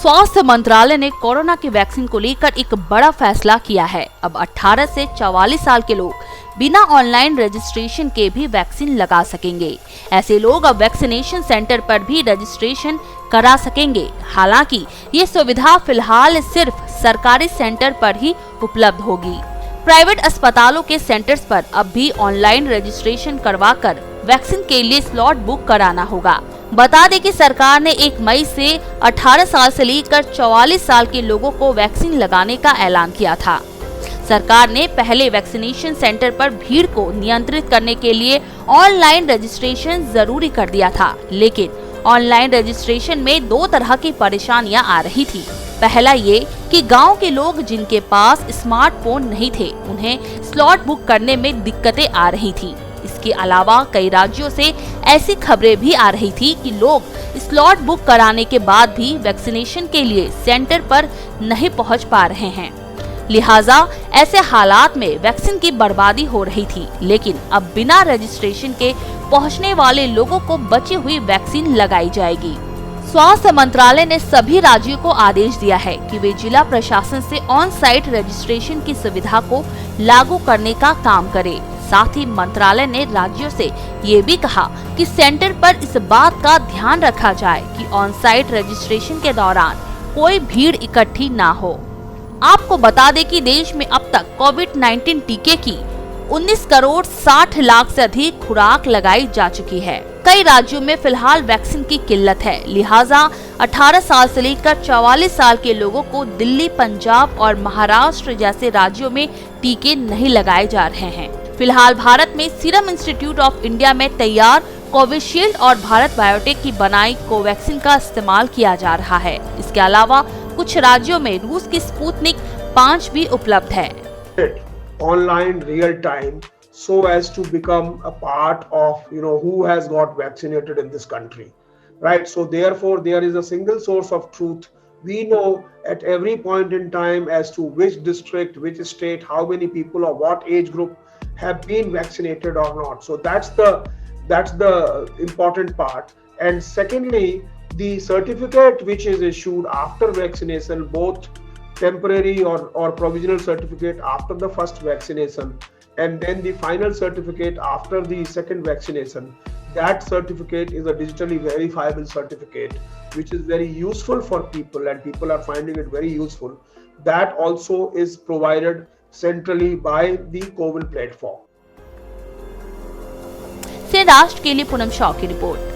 स्वास्थ्य मंत्रालय ने कोरोना की वैक्सीन को लेकर एक बड़ा फैसला किया है। अब 18 से 44 साल के लोग बिना ऑनलाइन रजिस्ट्रेशन के भी वैक्सीन लगा सकेंगे। ऐसे लोग अब वैक्सीनेशन सेंटर पर भी रजिस्ट्रेशन करा सकेंगे। हालांकि ये सुविधा फिलहाल सिर्फ सरकारी सेंटर पर ही उपलब्ध होगी। प्राइवेट अस्पतालों के सेंटर्स पर अब भी ऑनलाइन रजिस्ट्रेशन करवाकर वैक्सीन के लिए स्लॉट बुक कराना होगा। बता दें कि सरकार ने 1 मई से 18 साल से लेकर 44 साल के लोगों को वैक्सीन लगाने का ऐलान किया था। सरकार ने पहले वैक्सीनेशन सेंटर पर भीड़ को नियंत्रित करने के लिए ऑनलाइन रजिस्ट्रेशन जरूरी कर दिया था, लेकिन ऑनलाइन रजिस्ट्रेशन में 2 तरह की परेशानियां आ रही थी। पहला ये कि गांव के लोग जिनके पास स्मार्टफोन नहीं थे, उन्हें स्लॉट बुक करने में दिक्कतें आ रही थी। इसके अलावा कई राज्यों से ऐसी खबरें भी आ रही थी कि लोग स्लॉट बुक कराने के बाद भी वैक्सीनेशन के लिए सेंटर पर नहीं पहुंच पा रहे हैं। लिहाजा ऐसे हालात में वैक्सीन की बर्बादी हो रही थी, लेकिन अब बिना रजिस्ट्रेशन के पहुंचने वाले लोगों को बची हुई वैक्सीन लगाई जाएगी। स्वास्थ्य मंत्रालय ने सभी राज्यों को आदेश दिया है कि वे जिला प्रशासन से ऑन साइट रजिस्ट्रेशन की सुविधा को लागू करने का काम करें। साथ ही मंत्रालय ने राज्यों से ये भी कहा कि सेंटर पर इस बात का ध्यान रखा जाए कि ऑन साइट रजिस्ट्रेशन के दौरान कोई भीड़ इकट्ठी ना हो। आपको बता दें कि देश में अब तक कोविड-19 टीके की 19 करोड़ 60 लाख से अधिक खुराक लगाई जा चुकी है। कई राज्यों में फिलहाल वैक्सीन की किल्लत है, लिहाजा 18 साल से लेकर 44 साल के लोगों को दिल्ली, पंजाब और महाराष्ट्र जैसे राज्यों में टीके नहीं लगाए जा रहे हैं। फिलहाल भारत में सीरम इंस्टीट्यूट ऑफ इंडिया में तैयार कोविशील्ड और भारत बायोटेक की बनाई कोवैक्सीन का इस्तेमाल किया जा रहा है। इसके अलावा कुछ राज्यों में रूस की स्पुतनिक 5 भी उपलब्ध है। Online real time so as to become a part of who has got vaccinated in this country, right? So therefore there is a single source of truth. We know at every point in time as to which district, which state, how many people or what age group have been vaccinated or not. So that's the important part. And secondly, the certificate which is issued after vaccination, both temporary or provisional certificate after the first vaccination and then the final certificate after the second vaccination, that certificate is a digitally verifiable certificate which is very useful for people and people are finding it very useful. That also is provided centrally by the CoWIN platform. से राष्ट्र के लिए पूनम शॉ की report.